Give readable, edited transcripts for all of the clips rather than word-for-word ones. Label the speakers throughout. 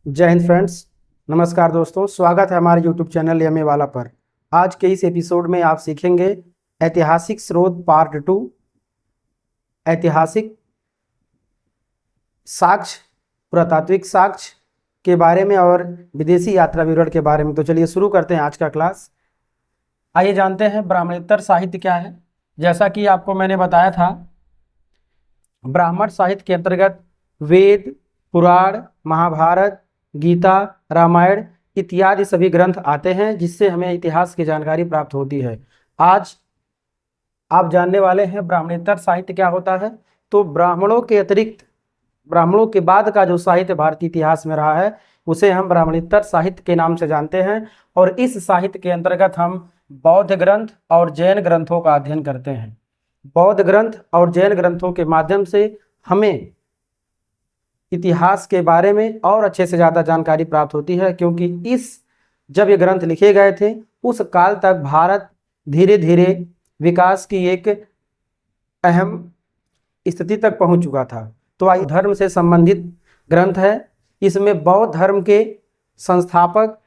Speaker 1: जय हिंद फ्रेंड्स। नमस्कार दोस्तों, स्वागत है हमारे यूट्यूब चैनल एमए वाला पर। आज के इस एपिसोड में आप सीखेंगे ऐतिहासिक स्रोत पार्ट 2, ऐतिहासिक साक्ष्य, पुरातात्विक साक्ष्य के बारे में और विदेशी यात्रा विवरण के बारे में। तो चलिए शुरू करते हैं आज का क्लास। आइए जानते हैं ब्राह्मणोत्तर साहित्य क्या है। जैसा कि आपको मैंने बताया था, ब्राह्मण साहित्य के अंतर्गत वेद, पुराण, महाभारत, गीता, रामायण इत्यादि सभी ग्रंथ आते हैं, जिससे हमें इतिहास की जानकारी प्राप्त होती है। आज आप जानने वाले हैं ब्राह्मणेतर साहित्य क्या होता है। तो ब्राह्मणों के अतिरिक्त, ब्राह्मणों के बाद का जो साहित्य भारतीय इतिहास में रहा है, उसे हम ब्राह्मणेतर साहित्य के नाम से जानते हैं। और इस साहित्य के अंतर्गत हम बौद्ध ग्रंथ और जैन ग्रंथों का अध्ययन करते हैं। बौद्ध ग्रंथ और जैन ग्रंथों के माध्यम से हमें इतिहास के बारे में और अच्छे से ज़्यादा जानकारी प्राप्त होती है, क्योंकि जब ये ग्रंथ लिखे गए थे उस काल तक भारत धीरे धीरे विकास की एक अहम स्थिति तक पहुंच चुका था। तो आइए, धर्म से संबंधित ग्रंथ है। इसमें बौद्ध धर्म के संस्थापक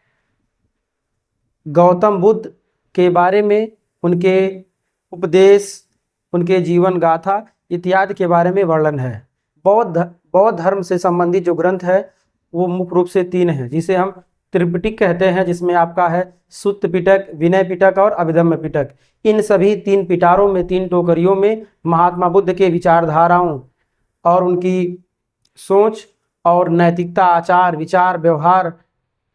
Speaker 1: गौतम बुद्ध के बारे में, उनके उपदेश, उनके जीवन गाथा इत्यादि के बारे में वर्णन है। बौद्ध धर्म से संबंधित जो ग्रंथ है वो मुख्य रूप से 3 हैं, जिसे हम त्रिपिटक कहते हैं, जिसमें आपका है सुत्त पिटक, विनय पिटक और अभिधम्म पिटक। इन सभी 3 पिटारों में, 3 टोकरियों में महात्मा बुद्ध के विचारधाराओं और उनकी सोच और नैतिकता, आचार, विचार, व्यवहार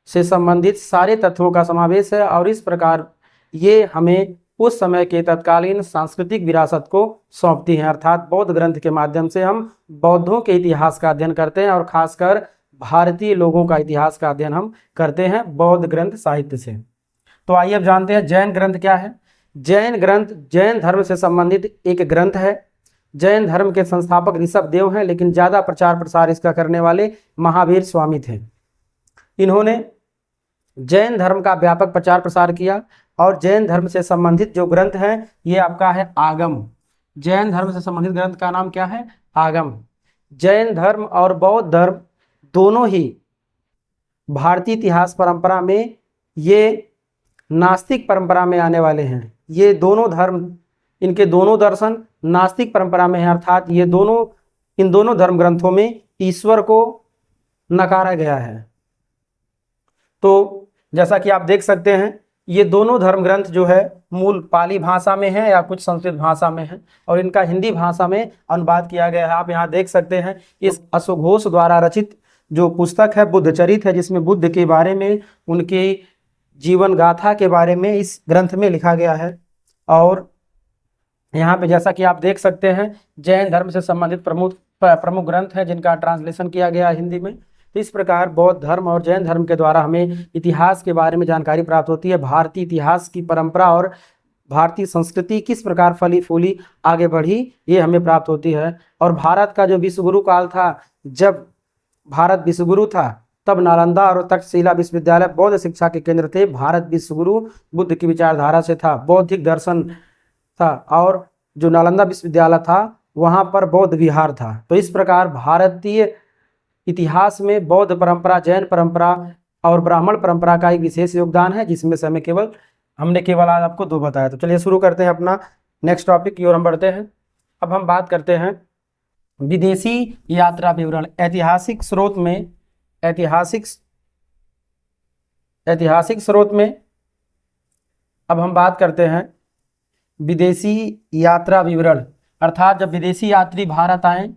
Speaker 1: से संबंधित सारे तत्वों का समावेश है। और इस प्रकार ये हमें उस समय के तत्कालीन सांस्कृतिक विरासत को सौंपती हैं। अर्थात बौद्ध ग्रंथ के माध्यम से हम बौद्धों के इतिहास का अध्ययन करते हैं और खासकर भारतीय लोगों का इतिहास का अध्ययन हम करते हैं बौद्ध ग्रंथ साहित्य से। तो आइए अब जानते हैं जैन ग्रंथ क्या है। जैन ग्रंथ जैन धर्म से संबंधित एक ग्रंथ है। जैन धर्म के संस्थापक ऋषभ देव हैं, लेकिन ज़्यादा प्रचार प्रसार इसका करने वाले महावीर स्वामी थे। इन्होंने जैन धर्म का व्यापक प्रचार प्रसार किया। और जैन धर्म से संबंधित जो ग्रंथ है ये आपका है आगम। जैन धर्म से संबंधित ग्रंथ का नाम क्या है? आगम। जैन धर्म और बौद्ध धर्म दोनों ही भारतीय इतिहास परंपरा में ये नास्तिक परंपरा में आने वाले हैं। ये दोनों धर्म, इनके दोनों दर्शन नास्तिक परंपरा में हैं। अर्थात इन दोनों धर्म ग्रंथों में ईश्वर को नकारा गया है। तो जैसा कि आप देख सकते हैं, ये दोनों धर्म ग्रंथ जो है मूल पाली भाषा में है या कुछ संस्कृत भाषा में है, और इनका हिंदी भाषा में अनुवाद किया गया है। आप यहाँ देख सकते हैं इस अशोक घोष द्वारा रचित जो पुस्तक है बुद्धचरित है, जिसमें बुद्ध के बारे में, उनकी जीवन गाथा के बारे में इस ग्रंथ में लिखा गया है। और यहाँ पे जैसा कि आप देख सकते हैं जैन धर्म से संबंधित प्रमुख ग्रंथ है जिनका ट्रांसलेशन किया गया है हिंदी में। तो इस प्रकार बौद्ध धर्म और जैन धर्म के द्वारा हमें इतिहास के बारे में जानकारी प्राप्त होती है। भारतीय इतिहास की परंपरा और भारतीय संस्कृति किस प्रकार फली फूली आगे बढ़ी, ये हमें प्राप्त होती है। और भारत का जो विश्वगुरु काल था, जब भारत विश्वगुरु था, तब नालंदा और तक्षशिला विश्वविद्यालय बौद्ध शिक्षा के केंद्र थे। भारत विश्वगुरु बुद्ध की विचारधारा से था, बौद्धिक दर्शन था। और जो नालंदा विश्वविद्यालय था वहाँ पर बौद्ध विहार था। तो इस प्रकार भारतीय इतिहास में बौद्ध परंपरा, जैन परंपरा और ब्राह्मण परंपरा का एक विशेष योगदान है, जिसमें से हमने केवल आज आपको 2 बताया। तो चलिए शुरू करते हैं अपना नेक्स्ट टॉपिक की ओर हम बढ़ते हैं। अब हम बात करते हैं विदेशी यात्रा विवरण। ऐतिहासिक स्रोत में अब हम बात करते हैं विदेशी यात्रा विवरण। अर्थात जब विदेशी यात्री भारत आए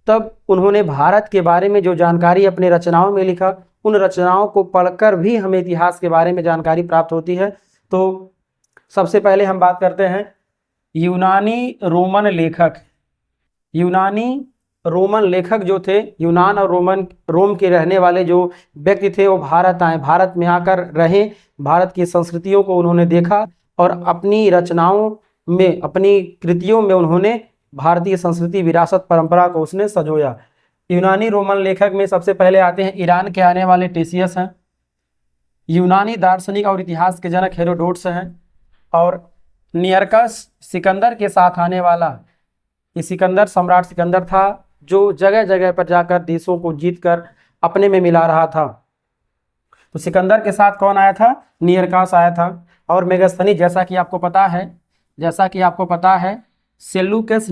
Speaker 1: तब उन्होंने भारत के बारे में जो जानकारी अपने रचनाओं में लिखा, उन रचनाओं को पढ़कर भी हमें इतिहास के बारे में जानकारी प्राप्त होती है। तो सबसे पहले हम बात करते हैं यूनानी रोमन लेखक जो थे, यूनान और रोम के रहने वाले जो व्यक्ति थे, वो भारत आए, भारत में आकर रहे, भारत की संस्कृतियों को उन्होंने देखा और अपनी रचनाओं में, अपनी कृतियों में उन्होंने भारतीय संस्कृति, विरासत, परंपरा को उसने सजोया। यूनानी रोमन लेखक में सबसे पहले आते हैं ईरान के आने वाले टेसियस हैं। यूनानी दार्शनिक और इतिहास के जनक हेरोडोटस हैं। और नियरकस सिकंदर के साथ आने वाला, ये सम्राट सिकंदर था, जो जगह जगह पर जाकर देशों को जीतकर अपने में मिला रहा था। तो सिकंदर के साथ कौन आया था? नियरकास आया था। और मेगास्थनीज जैसा कि आपको पता है सेल्यूकस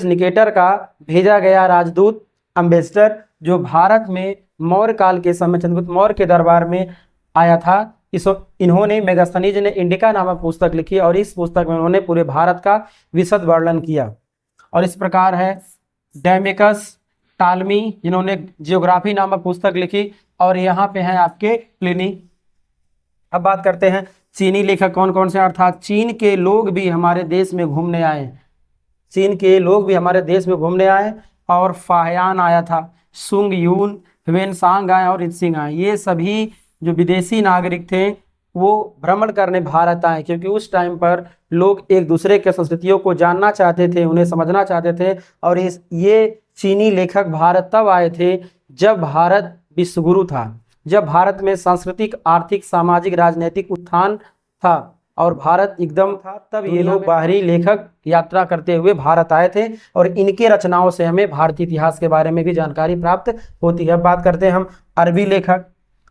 Speaker 1: निकेटर का भेजा गया राजदूत अम्बेसडर जो भारत में मौर्य काल के समय चंद्रगुप्त मौर्य के दरबार में आया था। इन्होंने मेगास्थनीज ने इंडिका नामक पुस्तक लिखी और इस पुस्तक में उन्होंने पूरे भारत का विशद वर्णन किया। और इस प्रकार है डैमेकस टालमी जिन्होंने जियोग्राफी नामक पुस्तक लिखी, और यहाँ पे हैं आपके प्लिनी। अब बात करते हैं चीनी लेखक कौन कौन से, अर्थात चीन के लोग भी हमारे देश में घूमने आए। और फाहयान आया था, सुंग यून, ह्वेनसांग आए और इत्सिंग आए। ये सभी जो विदेशी नागरिक थे वो भ्रमण करने भारत आए, क्योंकि उस टाइम पर लोग एक दूसरे के संस्कृतियों को जानना चाहते थे, उन्हें समझना चाहते थे। और ये चीनी लेखक भारत तब आए थे जब भारत विश्वगुरु था, जब भारत में सांस्कृतिक, आर्थिक, सामाजिक, राजनीतिक उत्थान था और भारत एकदम था। तब ये लोग बाहरी लेखक यात्रा करते हुए भारत आए थे और इनके रचनाओं से हमें भारतीय इतिहास के बारे में भी जानकारी प्राप्त होती है। अब बात करते हैं हम अरबी लेखक।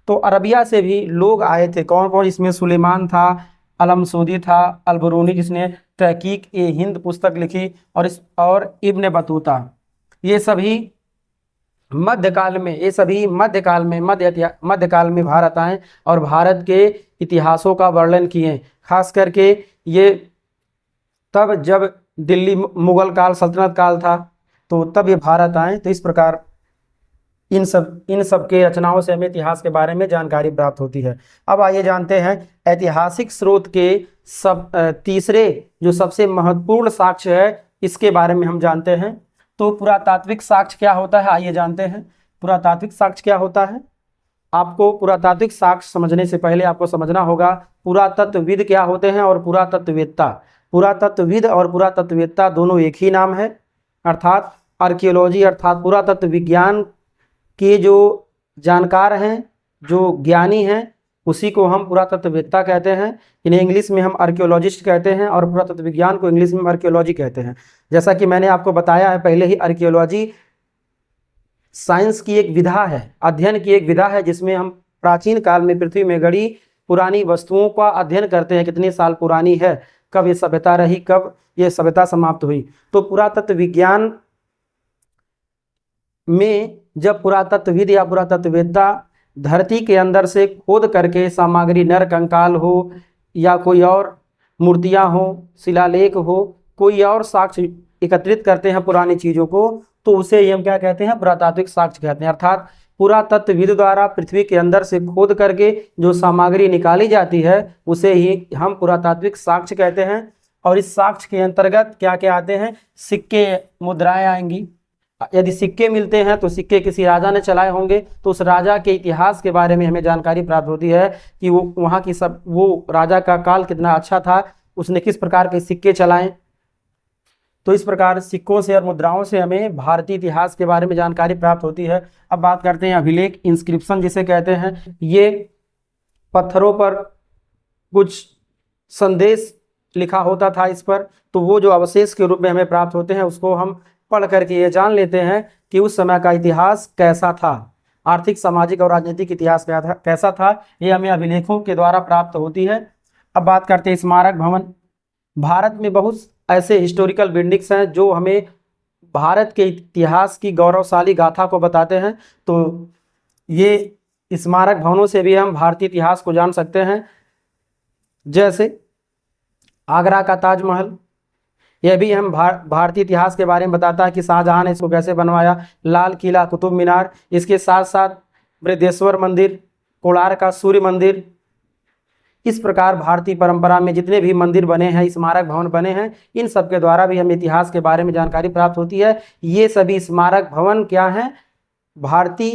Speaker 1: तो अरबिया से भी लोग आए थे। कौन कौन? इसमें सुलेमान था, अलमसूदी था, अलबरूनी जिसने तहकीक ए हिंद पुस्तक लिखी, और इब्न बतूता। ये सभी मध्यकाल में भारत आए और भारत के इतिहासों का वर्णन किए। खास करके ये तब जब दिल्ली मुगल काल, सल्तनत काल था, तो तब ये भारत आए। तो इस प्रकार इन सब के रचनाओं से हमें इतिहास के बारे में जानकारी प्राप्त होती है। अब आइए जानते हैं ऐतिहासिक स्रोत के तीसरे जो सबसे महत्वपूर्ण साक्ष्य है, इसके बारे में हम जानते हैं। तो पुरातात्विक साक्ष्य क्या होता है, आइए जानते हैं। पुरातात्विक साक्ष्य क्या होता है? आपको पुरातात्विक साक्ष्य समझने से पहले आपको समझना होगा पुरातत्वविद क्या होते हैं और पुरातत्ववेत्ता। पुरातत्वविद और पुरातत्ववेत्ता दोनों एक ही नाम है, अर्थात आर्कियोलॉजी अर्थात पुरातत्व विज्ञान के जो जानकार हैं, जो ज्ञानी हैं, उसी को हम पुरातत्ववेत्ता कहते हैं। इन्हें इंग्लिश में हम आर्कियोलॉजिस्ट कहते हैं और पुरातत्व विज्ञान को इंग्लिश में आर्कियोलॉजी कहते हैं। जैसा कि मैंने आपको बताया है पहले ही, आर्कियोलॉजी साइंस की एक विधा है, अध्ययन की एक विधा है, जिसमें हम प्राचीन काल में पृथ्वी में गड़ी पुरानी वस्तुओं का अध्ययन करते हैं। कितने साल पुरानी है, कब ये सभ्यता रही, कब ये सभ्यता समाप्त हुई। तो पुरातत्व विज्ञान में जब पुरातत्वविद या पुरातत्ववेत्ता धरती के अंदर से खोद करके सामग्री, नर कंकाल हो या कोई और मूर्तियां हो, शिलालेख हो, कोई और साक्ष्य एकत्रित करते हैं पुरानी चीज़ों को, तो उसे हम क्या कहते हैं? पुरातात्विक साक्ष्य कहते हैं। अर्थात पुरातत्वविद द्वारा पृथ्वी के अंदर से खोद करके जो सामग्री निकाली जाती है उसे ही हम पुरातात्विक साक्ष्य कहते हैं। और इस साक्ष्य के अंतर्गत क्या क्या आते हैं? सिक्के, मुद्राएं आएंगी। यदि सिक्के मिलते हैं तो सिक्के किसी राजा ने चलाए होंगे, तो उस राजा के इतिहास के बारे में हमें जानकारी प्राप्त होती है कि वो राजा का काल कितना अच्छा था, उसने किस प्रकार के सिक्के चलाए। तो इस प्रकार सिक्कों से और मुद्राओं से हमें भारतीय इतिहास के बारे में जानकारी प्राप्त होती है। अब बात करते हैं अभिलेख, इंस्क्रिप्शन जिसे कहते हैं। ये पत्थरों पर कुछ संदेश लिखा होता था इस पर, तो वो जो अवशेष के रूप में हमें प्राप्त होते हैं उसको हम पढ़ करके ये जान लेते हैं कि उस समय का इतिहास कैसा था, आर्थिक, सामाजिक और राजनीतिक इतिहास कैसा था। ये हमें अभिलेखों के द्वारा प्राप्त होती है। अब बात करते हैं स्मारक भवन। भारत में बहुत ऐसे हिस्टोरिकल बिल्डिंग्स हैं जो हमें भारत के इतिहास की गौरवशाली गाथा को बताते हैं। तो ये स्मारक भवनों से भी हम भारतीय इतिहास को जान सकते हैं। जैसे आगरा का ताजमहल, यह भी हम भारतीय इतिहास के बारे में बताता है कि शाहजहां ने इसको कैसे बनवाया। लाल किला, कुतुब मीनार, इसके साथ साथ बृहदेश्वर मंदिर, कोणार्क का सूर्य मंदिर। इस प्रकार भारतीय परंपरा में जितने भी मंदिर बने हैं, स्मारक भवन बने हैं, इन सब के द्वारा भी हमें इतिहास के बारे में जानकारी प्राप्त होती है। ये सभी स्मारक भवन क्या हैं? भारतीय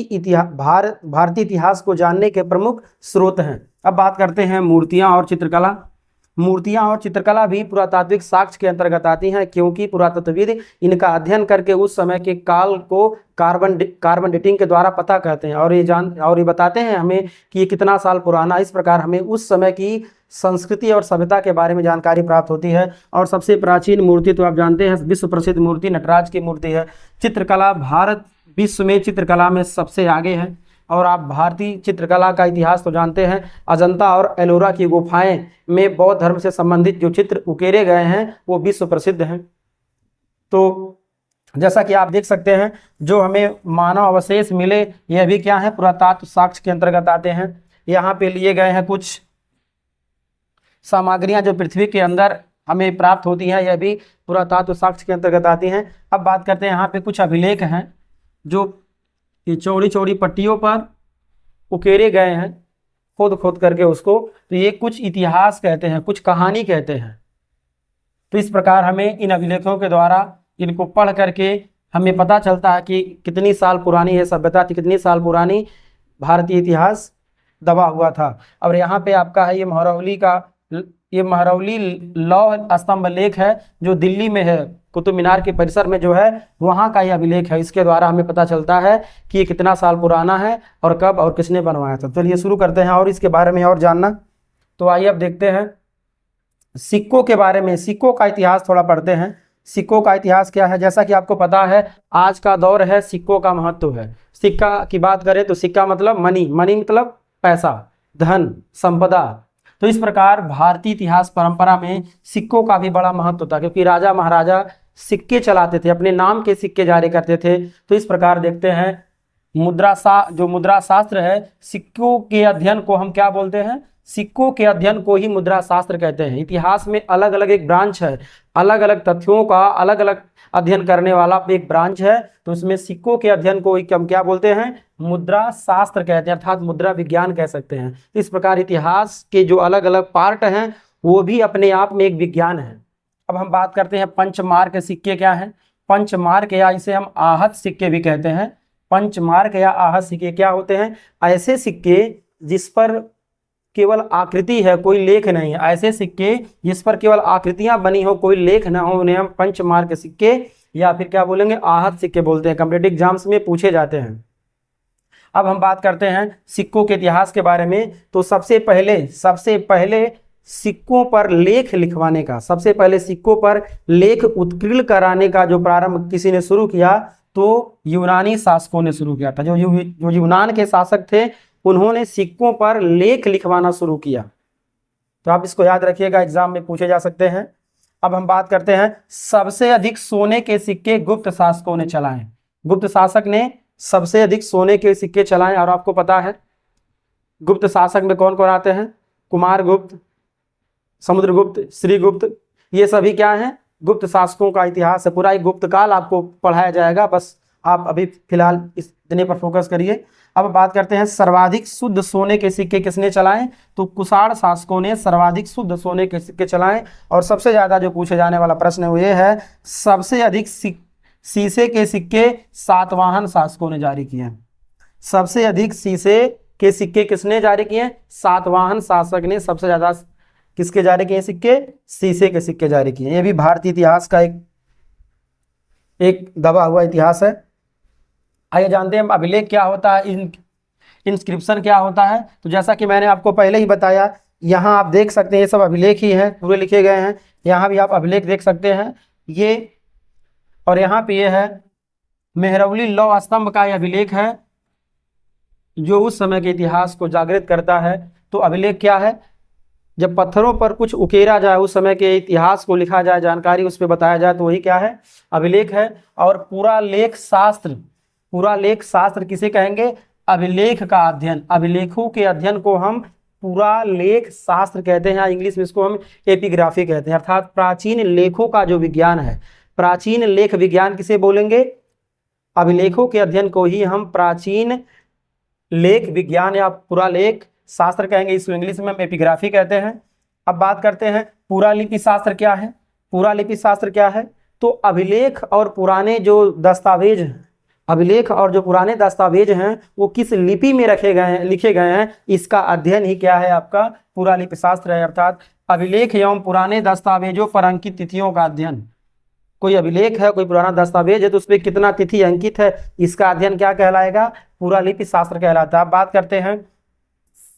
Speaker 1: इतिहास को जानने के प्रमुख स्रोत हैं। अब बात करते हैं मूर्तियां और चित्रकला। मूर्तियां और चित्रकला भी पुरातात्विक साक्ष्य के अंतर्गत आती हैं, क्योंकि पुरातत्वविद इनका अध्ययन करके उस समय के काल को कार्बन डेटिंग के द्वारा पता करते हैं और ये बताते हैं हमें कि ये कितना साल पुराना। इस प्रकार हमें उस समय की संस्कृति और सभ्यता के बारे में जानकारी प्राप्त होती है। और सबसे प्राचीन मूर्ति तो आप जानते हैं, विश्व प्रसिद्ध मूर्ति नटराज की मूर्ति है। चित्रकला विश्व में चित्रकला में सबसे आगे है। और आप भारतीय चित्रकला का इतिहास तो जानते हैं, अजंता और एलोरा की गुफाएं में बौद्ध धर्म से संबंधित जो चित्र उकेरे गए हैं वो विश्व प्रसिद्ध हैं। तो जैसा कि आप देख सकते हैं, जो हमें मानव अवशेष मिले यह भी क्या है, पुरातत्व साक्ष्य के अंतर्गत आते हैं। यहाँ पे लिए गए हैं कुछ सामग्रियां जो पृथ्वी के अंदर हमें प्राप्त होती हैं, यह भी पुरातत्व साक्ष्य के अंतर्गत आती हैं। अब बात करते हैं, यहाँ पे कुछ अभिलेख हैं जो ये चौड़ी चौड़ी पट्टियों पर उकेरे गए हैं, खोद खोद करके उसको, तो ये कुछ इतिहास कहते हैं, कुछ कहानी कहते हैं। तो इस प्रकार हमें इन अभिलेखों के द्वारा इनको पढ़ करके हमें पता चलता है कि कितनी साल पुरानी है सभ्यता थी, कितनी साल पुरानी भारतीय इतिहास दबा हुआ था। और यहाँ पे आपका है ये महरौली लौह स्तंभ लेख है जो दिल्ली में है, कुतुब मीनार के परिसर में जो है वहाँ का ये अभिलेख है। इसके द्वारा हमें पता चलता है कि ये कितना साल पुराना है और कब और किसने बनवाया था। चलिए शुरू करते हैं और इसके बारे में और जानना। तो आइए अब देखते हैं सिक्कों के बारे में, सिक्कों का इतिहास थोड़ा पढ़ते हैं। सिक्कों का इतिहास क्या है, जैसा कि आपको पता है आज का दौर है सिक्कों का महत्व है। सिक्का की बात करें तो सिक्का मतलब मनी, मनी मतलब पैसा, धन, संपदा। तो इस प्रकार भारतीय इतिहास परंपरा में सिक्कों का भी बड़ा महत्व था, क्योंकि राजा महाराजा सिक्के चलाते थे, अपने नाम के सिक्के जारी करते थे। तो इस प्रकार देखते हैं जो मुद्रा शास्त्र है, सिक्कों के अध्ययन को हम क्या बोलते हैं, सिक्कों के अध्ययन को ही मुद्रा शास्त्र कहते हैं। इतिहास में अलग अलग एक ब्रांच है, अलग अलग तथ्यों का अलग अलग अध्ययन करने वाला एक ब्रांच है। तो इसमें सिक्कों के अध्ययन को ही हम क्या बोलते हैं, मुद्रा शास्त्र कहते हैं, अर्थात मुद्रा विज्ञान कह सकते हैं। इस प्रकार इतिहास के जो अलग अलग पार्ट हैं वो भी अपने आप में एक विज्ञान है। अब हम बात करते हैं पंचमार्क सिक्के क्या हैं। पंचमार्क या इसे हम आहत सिक्के भी कहते हैं। पंचमार्क या आहत सिक्के क्या होते हैं, ऐसे सिक्के जिस पर केवल आकृति है, कोई लेख नहीं है। ऐसे सिक्के जिस पर केवल आकृतियां बनी हो, कोई लेख ना हो, उन्हें हम पंचमार्क सिक्के या फिर क्या बोलेंगे, आहत सिक्के बोलते हैं। कॉम्पिटिटिव एग्जाम्स में पूछे जाते हैं। अब हम बात करते हैं सिक्कों के इतिहास के बारे में। तो सबसे पहले सिक्कों पर लेख लिखवाने का, सबसे पहले सिक्कों पर लेख उत्कीर्ण कराने का जो प्रारंभ किसी ने शुरू किया, तो यूनानी शासकों ने शुरू किया था। जो यूनान के शासक थे उन्होंने सिक्कों पर लेख लिखवाना शुरू किया। तो आप इसको याद रखिएगा, एग्जाम में पूछे जा सकते हैं। अब हम बात करते हैं सबसे अधिक सोने के सिक्के गुप्त शासकों ने चलाए। गुप्त शासक ने सबसे अधिक सोने के सिक्के चलाए। और आपको पता है गुप्त शासक में कौन कौन आते हैं, कुमारगुप्त, समुद्रगुप्त, श्रीगुप्त, ये सभी क्या हैं, गुप्त शासकों का इतिहास है। पूरा एक गुप्त काल आपको पढ़ाया जाएगा, बस आप अभी फिलहाल इस इतने पर फोकस करिए। अब बात करते हैं सर्वाधिक शुद्ध सोने के सिक्के किसने चलाए, तो कुषाण शासकों ने सर्वाधिक शुद्ध सोने के सिक्के चलाए। और सबसे ज्यादा जो पूछे जाने वाला प्रश्न है वो ये है, सबसे अधिक शीशे के सिक्के सातवाहन शासकों ने जारी किए। सबसे अधिक शीशे के सिक्के किसने जारी किए, सातवाहन शासक ने सबसे ज्यादा किसके जारी किए सिक्के, शीशे के सिक्के जारी किए। ये भी भारतीय इतिहास का एक दबा हुआ इतिहास है। आइए जानते हैं अभिलेख क्या होता है, इंस्क्रिप्शन क्या होता है। तो जैसा कि मैंने आपको पहले ही बताया, यहाँ आप देख सकते हैं ये सब अभिलेख ही हैं, पूरे लिखे गए हैं। यहाँ भी आप अभिलेख देख सकते हैं ये, और यहाँ पे ये है मेहरौली लौह स्तंभ का यह अभिलेख है जो उस समय के इतिहास को जागृत करता है। तो अभिलेख क्या है, जब पत्थरों पर कुछ उकेरा जाए, उस समय के इतिहास को लिखा जाए, जानकारी उस पर बताया जाए, तो वही क्या है, अभिलेख है। और पूरा लेख शास्त्र किसे कहेंगे, अभिलेख का अध्ययन। अभिलेखों के अध्ययन को हम पूरा लेख शास्त्र कहते हैं, इंग्लिश में इसको हम एपिग्राफी कहते हैं। अर्थात प्राचीन लेखों का जो विज्ञान है, प्राचीन लेख विज्ञान किसे बोलेंगे, अभिलेखों के अध्ययन को ही हम प्राचीन लेख विज्ञान या पूरा लेख शास्त्र कहेंगे। इसको इंग्लिश में हम एपिग्राफी कहते हैं। अब बात करते हैं पुरालिपि शास्त्र क्या है। पुरालिपि शास्त्र क्या है, तो अभिलेख और पुराने जो दस्तावेज हैं, अभिलेख और जो पुराने दस्तावेज हैं वो किस लिपि में लिखे गए हैं, इसका अध्ययन ही क्या है, आपका पुरालिपि शास्त्र है। अर्थात अभिलेख एवं पुराने दस्तावेजों पर अंकित तिथियों का अध्ययन। कोई अभिलेख है, कोई पुराना दस्तावेज है, तो उसमें कितना तिथि अंकित है, इसका अध्ययन क्या कहलाएगा, पुरालिपि शास्त्र कहलाता है। बात करते हैं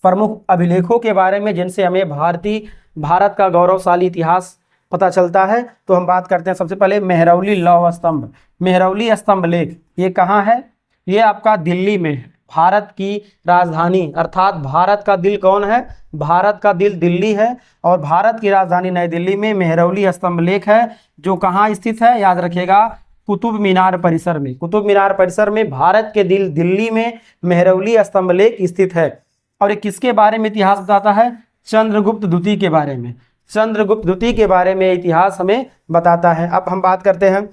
Speaker 1: प्रमुख अभिलेखों के बारे में जिनसे हमें भारत का गौरवशाली इतिहास पता चलता है। तो हम बात करते हैं सबसे पहले मेहरौली लौह स्तंभ। मेहरौली स्तंभ लेख ये कहाँ है, ये आपका दिल्ली में है। भारत की राजधानी अर्थात भारत का दिल कौन है? भारत का दिल दिल्ली है और भारत की राजधानी नई दिल्ली में मेहरौली स्तंभ लेख है, जो कहाँ स्थित है? याद रखिएगा, कुतुब मीनार परिसर में। कुतुब मीनार परिसर में भारत के दिल दिल्ली में मेहरौली स्तंभ लेख स्थित है। और ये किसके बारे में इतिहास बताता है? चंद्रगुप्त द्वितीय के बारे में। चंद्रगुप्त द्वितीय के बारे में इतिहास हमें बताता है। अब हम बात करते हैं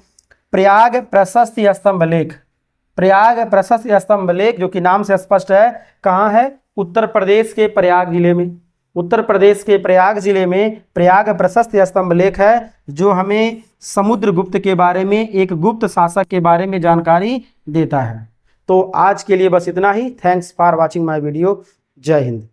Speaker 1: प्रयाग प्रशस्ति स्तंभ लेख। प्रयाग प्रशस्ति स्तंभ लेख जो कि नाम से स्पष्ट है, कहाँ है? उत्तर प्रदेश के प्रयाग जिले में। उत्तर प्रदेश के प्रयाग जिले में प्रयाग प्रशस्ति स्तंभ लेख है, जो हमें समुद्रगुप्त के बारे में, एक गुप्त शासक के बारे में जानकारी देता है। तो आज के लिए बस इतना ही। Thanks for watching my video. जय हिंद।